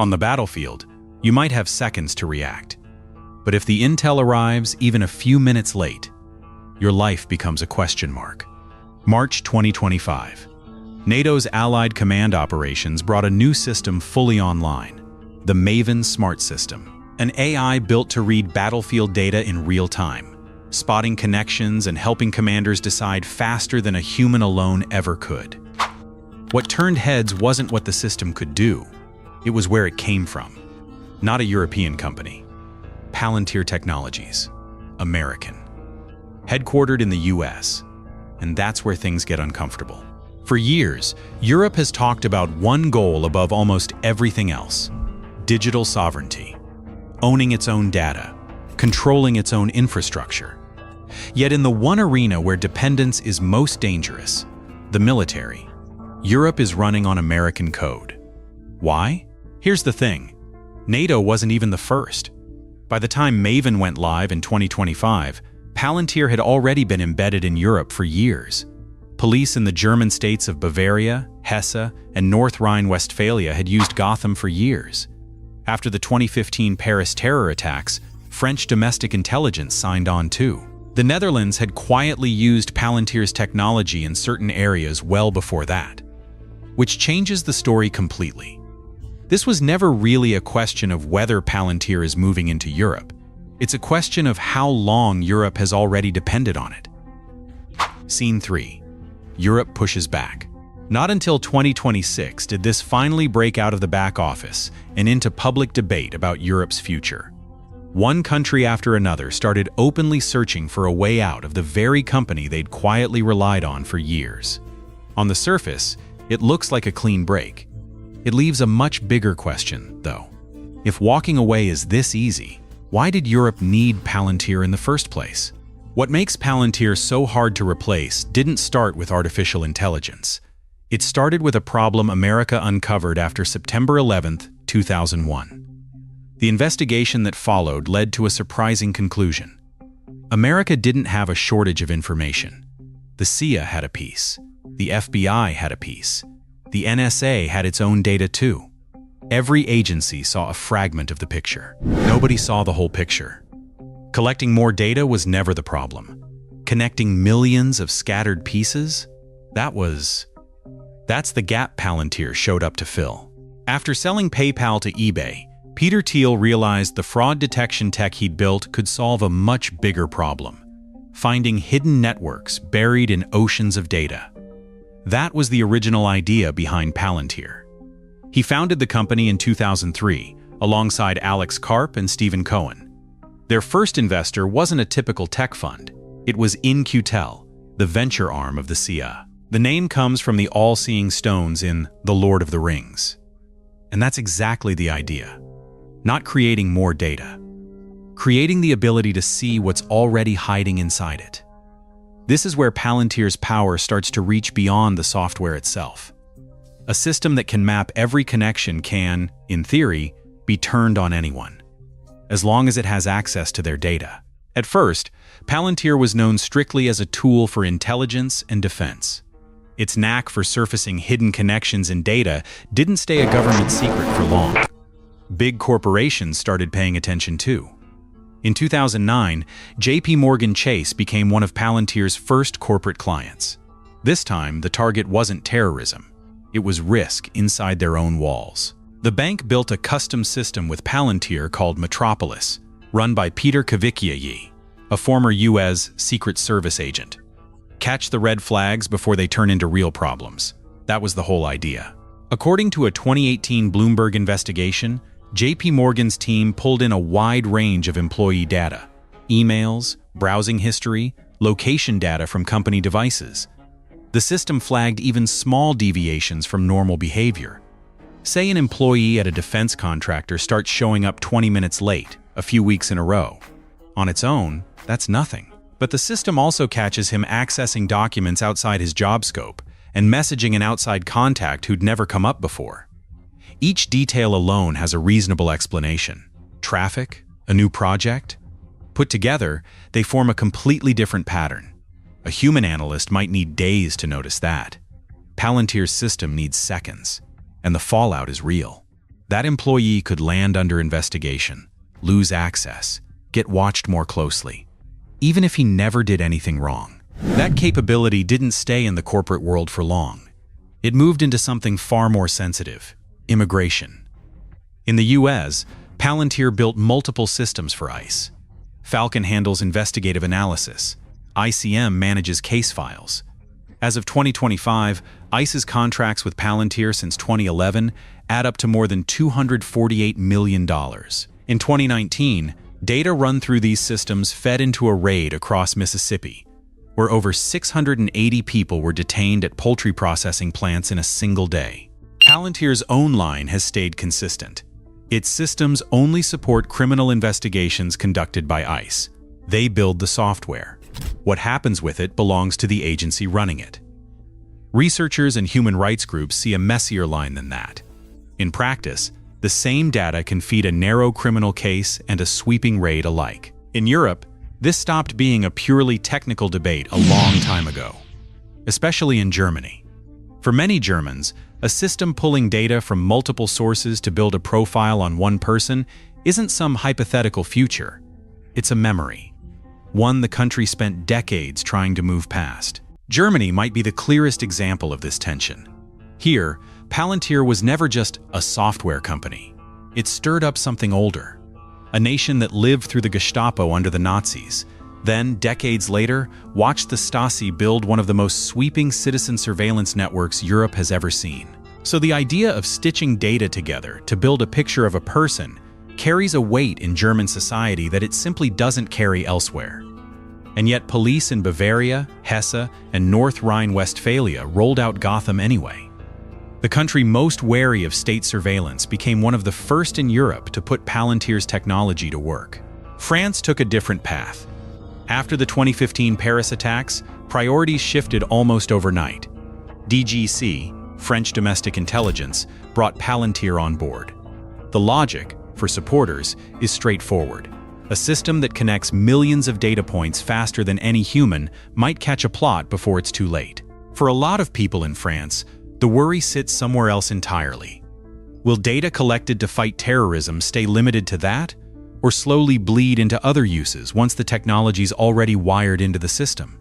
On the battlefield, you might have seconds to react. But if the intel arrives even a few minutes late, your life becomes a question mark. March 2025. NATO's Allied Command Operations brought a new system fully online, the Maven Smart System, an AI built to read battlefield data in real time, spotting connections and helping commanders decide faster than a human alone ever could. What turned heads wasn't what the system could do, it was where it came from. Not a European company. Palantir Technologies, American. Headquartered in the US, and that's where things get uncomfortable. For years, Europe has talked about one goal above almost everything else: digital sovereignty, owning its own data, controlling its own infrastructure. Yet in the one arena where dependence is most dangerous, the military, Europe is running on American code. Why? Here's the thing. NATO wasn't even the first. By the time Maven went live in 2025, Palantir had already been embedded in Europe for years. Police in the German states of Bavaria, Hesse, and North Rhine-Westphalia had used Gotham for years. After the 2015 Paris terror attacks, French domestic intelligence signed on too. The Netherlands had quietly used Palantir's technology in certain areas well before that, which changes the story completely. This was never really a question of whether Palantir is moving into Europe. It's a question of how long Europe has already depended on it. Scene 3. Europe pushes back. Not until 2026 did this finally break out of the back office and into public debate about Europe's future. One country after another started openly searching for a way out of the very company they'd quietly relied on for years. On the surface, it looks like a clean break. It leaves a much bigger question, though. If walking away is this easy, why did Europe need Palantir in the first place? What makes Palantir so hard to replace didn't start with artificial intelligence. It started with a problem America uncovered after September 11, 2001. The investigation that followed led to a surprising conclusion. America didn't have a shortage of information. The CIA had a piece. The FBI had a piece. The NSA had its own data too. Every agency saw a fragment of the picture. Nobody saw the whole picture. Collecting more data was never the problem. Connecting millions of scattered pieces? That's the gap Palantir showed up to fill. After selling PayPal to eBay, Peter Thiel realized the fraud detection tech he'd built could solve a much bigger problem: finding hidden networks buried in oceans of data. That was the original idea behind Palantir. He founded the company in 2003, alongside Alex Karp and Stephen Cohen. Their first investor wasn't a typical tech fund. It was In-Q-Tel, the venture arm of the CIA. The name comes from the all-seeing stones in The Lord of the Rings. And that's exactly the idea. Not creating more data. Creating the ability to see what's already hiding inside it. This is where Palantir's power starts to reach beyond the software itself. A system that can map every connection can, in theory, be turned on anyone, as long as it has access to their data. At first, Palantir was known strictly as a tool for intelligence and defense. Its knack for surfacing hidden connections in data didn't stay a government secret for long. Big corporations started paying attention too. In 2009, JP Chase became one of Palantir's first corporate clients. This time, the target wasn't terrorism. It was risk inside their own walls. The bank built a custom system with Palantir called Metropolis, run by Peter Kavickiayi, a former U.S. Secret Service agent. Catch the red flags before they turn into real problems. That was the whole idea. According to a 2018 Bloomberg investigation, JP Morgan's team pulled in a wide range of employee data: emails, browsing history, location data from company devices. The system flagged even small deviations from normal behavior. Say an employee at a defense contractor starts showing up 20 minutes late, a few weeks in a row. On its own, that's nothing. But the system also catches him accessing documents outside his job scope and messaging an outside contact who'd never come up before. Each detail alone has a reasonable explanation. Traffic, a new project. Put together, they form a completely different pattern. A human analyst might need days to notice that. Palantir's system needs seconds, and the fallout is real. That employee could land under investigation, lose access, get watched more closely, even if he never did anything wrong. That capability didn't stay in the corporate world for long. It moved into something far more sensitive: immigration. In the US, Palantir built multiple systems for ICE. Falcon handles investigative analysis. ICM manages case files. As of 2025, ICE's contracts with Palantir since 2011 add up to more than $248 million. In 2019, data run through these systems fed into a raid across Mississippi, where over 680 people were detained at poultry processing plants in a single day. Palantir's own line has stayed consistent. Its systems only support criminal investigations conducted by ICE. They build the software. What happens with it belongs to the agency running it. Researchers and human rights groups see a messier line than that. In practice, the same data can feed a narrow criminal case and a sweeping raid alike. In Europe, this stopped being a purely technical debate a long time ago, especially in Germany. For many Germans, a system pulling data from multiple sources to build a profile on one person isn't some hypothetical future. It's a memory, one the country spent decades trying to move past. Germany might be the clearest example of this tension. Here, Palantir was never just a software company. It stirred up something older, a nation that lived through the Gestapo under the Nazis, then, decades later, watched the Stasi build one of the most sweeping citizen surveillance networks Europe has ever seen. So the idea of stitching data together to build a picture of a person carries a weight in German society that it simply doesn't carry elsewhere. And yet police in Bavaria, Hesse, and North Rhine-Westphalia rolled out Gotham anyway. The country most wary of state surveillance became one of the first in Europe to put Palantir's technology to work. France took a different path. After the 2015 Paris attacks, priorities shifted almost overnight. DGC, French Domestic Intelligence, brought Palantir on board. The logic, for supporters, is straightforward. A system that connects millions of data points faster than any human might catch a plot before it's too late. For a lot of people in France, the worry sits somewhere else entirely. Will data collected to fight terrorism stay limited to that, or slowly bleed into other uses once the technology's already wired into the system?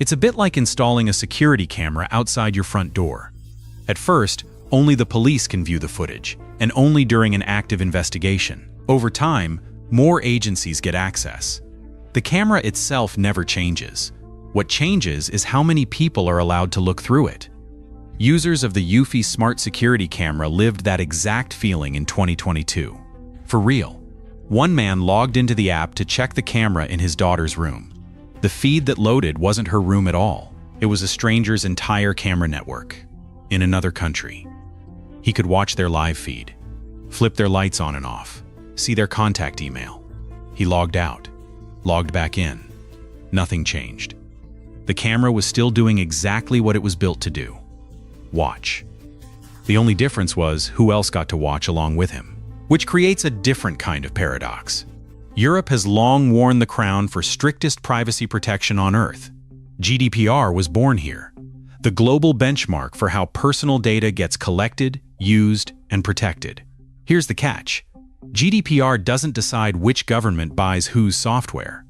It's a bit like installing a security camera outside your front door. At first, only the police can view the footage, and only during an active investigation. Over time, more agencies get access. The camera itself never changes. What changes is how many people are allowed to look through it. Users of the Eufy smart security camera lived that exact feeling in 2022. For real. One man logged into the app to check the camera in his daughter's room. The feed that loaded wasn't her room at all. It was a stranger's entire camera network, in another country. He could watch their live feed, flip their lights on and off, see their contact email. He logged out, logged back in. Nothing changed. The camera was still doing exactly what it was built to do: watch. The only difference was who else got to watch along with him, which creates a different kind of paradox. Europe has long worn the crown for strictest privacy protection on Earth. GDPR was born here, the global benchmark for how personal data gets collected, used, and protected. Here's the catch. GDPR doesn't decide which government buys whose software.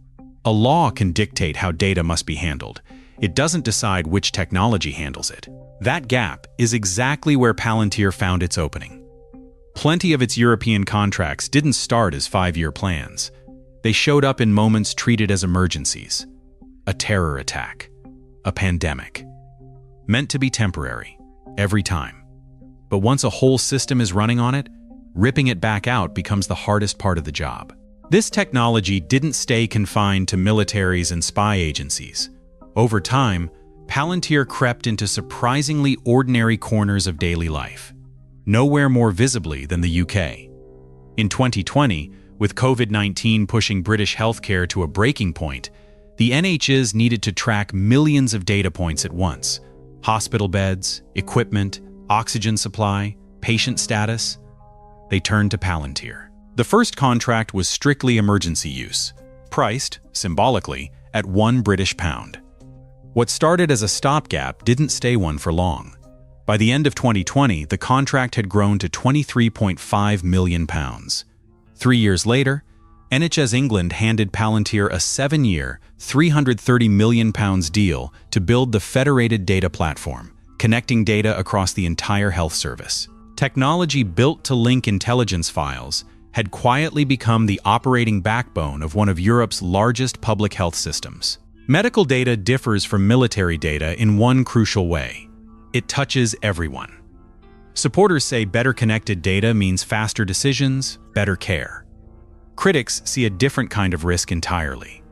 A law can dictate how data must be handled. It doesn't decide which technology handles it. That gap is exactly where Palantir found its opening. Plenty of its European contracts didn't start as 5-year plans. They showed up in moments treated as emergencies. A terror attack. A pandemic. Meant to be temporary, every time. But once a whole system is running on it, ripping it back out becomes the hardest part of the job. This technology didn't stay confined to militaries and spy agencies. Over time, Palantir crept into surprisingly ordinary corners of daily life, nowhere more visibly than the UK. In 2020, with COVID-19 pushing British healthcare to a breaking point, the NHS needed to track millions of data points at once: hospital beds, equipment, oxygen supply, patient status. They turned to Palantir. The first contract was strictly emergency use, priced, symbolically, at £1 British. What started as a stopgap didn't stay one for long. By the end of 2020, the contract had grown to £23.5 million. 3 years later, NHS England handed Palantir a 7-year, £330 million deal to build the federated data platform, connecting data across the entire health service. Technology built to link intelligence files had quietly become the operating backbone of one of Europe's largest public health systems. Medical data differs from military data in one crucial way. It touches everyone. Supporters say better connected data means faster decisions, better care. Critics see a different kind of risk entirely.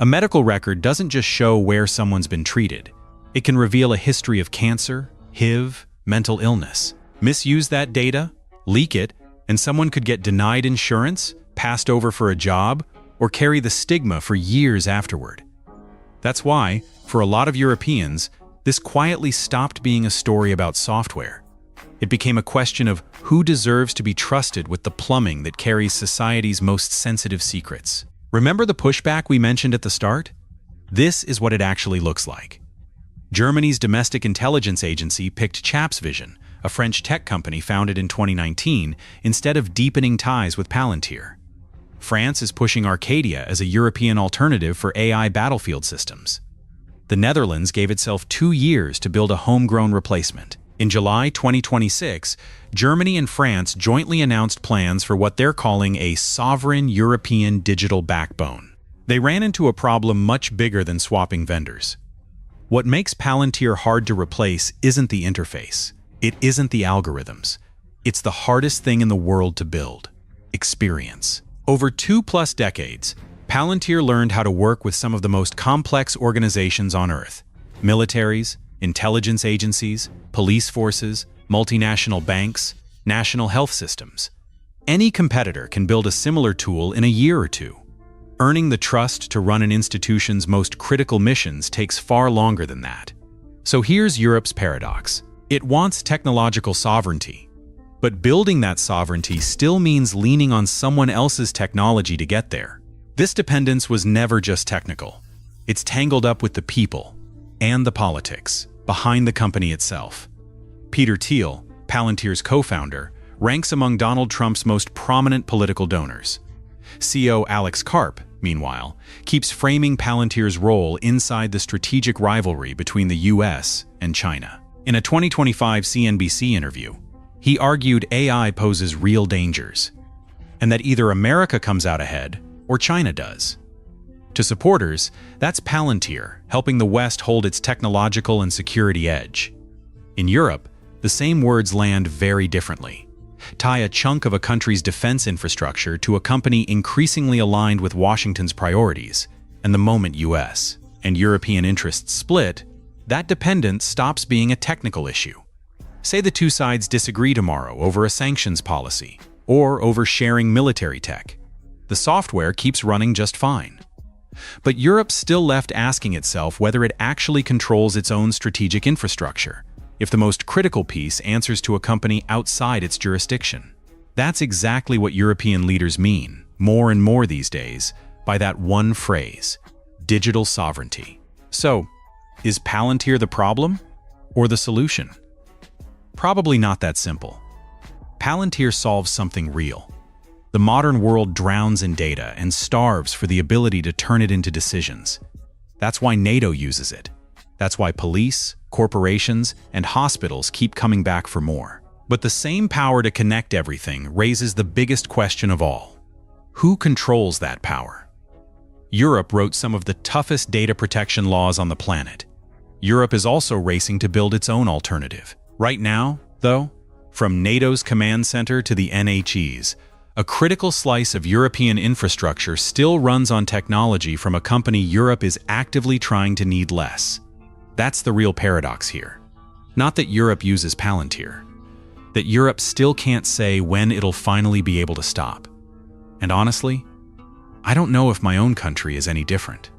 A medical record doesn't just show where someone's been treated. It can reveal a history of cancer, HIV, mental illness. Misuse that data, leak it, and someone could get denied insurance, passed over for a job, or carry the stigma for years afterward. That's why, for a lot of Europeans, this quietly stopped being a story about software. It became a question of who deserves to be trusted with the plumbing that carries society's most sensitive secrets. Remember the pushback we mentioned at the start? This is what it actually looks like. Germany's domestic intelligence agency picked ChapsVision, a French tech company founded in 2019, instead of deepening ties with Palantir. France is pushing Arcadia as a European alternative for AI battlefield systems. The Netherlands gave itself 2 years to build a homegrown replacement. In July 2026, Germany and France jointly announced plans for what they're calling a sovereign European digital backbone. They ran into a problem much bigger than swapping vendors. What makes Palantir hard to replace isn't the interface. It isn't the algorithms. It's the hardest thing in the world to build: experience. Over 2+ decades, Palantir learned how to work with some of the most complex organizations on Earth: militaries, intelligence agencies, police forces, multinational banks, national health systems. Any competitor can build a similar tool in a year or two. Earning the trust to run an institution's most critical missions takes far longer than that. So here's Europe's paradox. It wants technological sovereignty, but building that sovereignty still means leaning on someone else's technology to get there. This dependence was never just technical. It's tangled up with the people and the politics behind the company itself. Peter Thiel, Palantir's co-founder, ranks among Donald Trump's most prominent political donors. CEO Alex Karp, meanwhile, keeps framing Palantir's role inside the strategic rivalry between the US and China. In a 2025 CNBC interview, he argued AI poses real dangers, and that either America comes out ahead or China does. To supporters, that's Palantir helping the West hold its technological and security edge. In Europe, the same words land very differently. Tie a chunk of a country's defense infrastructure to a company increasingly aligned with Washington's priorities, and the moment US and European interests split, that dependence stops being a technical issue. Say the two sides disagree tomorrow over a sanctions policy or over sharing military tech. The software keeps running just fine. But Europe's still left asking itself whether it actually controls its own strategic infrastructure, if the most critical piece answers to a company outside its jurisdiction. That's exactly what European leaders mean, more and more these days, by that one phrase: digital sovereignty. So, is Palantir the problem or the solution? Probably not that simple. Palantir solves something real. The modern world drowns in data and starves for the ability to turn it into decisions. That's why Nato uses it. That's why police, corporations, and hospitals keep coming back for more. But the same power to connect everything raises the biggest question of all. Who controls that power? Europe wrote some of the toughest data protection laws on the planet. Europe is also racing to build its own alternative. Right now, though, from NATO's command center to the NHEs, a critical slice of European infrastructure still runs on technology from a company Europe is actively trying to need less. That's the real paradox here. Not that Europe uses Palantir, that Europe still can't say when it'll finally be able to stop. And honestly, I don't know if my own country is any different.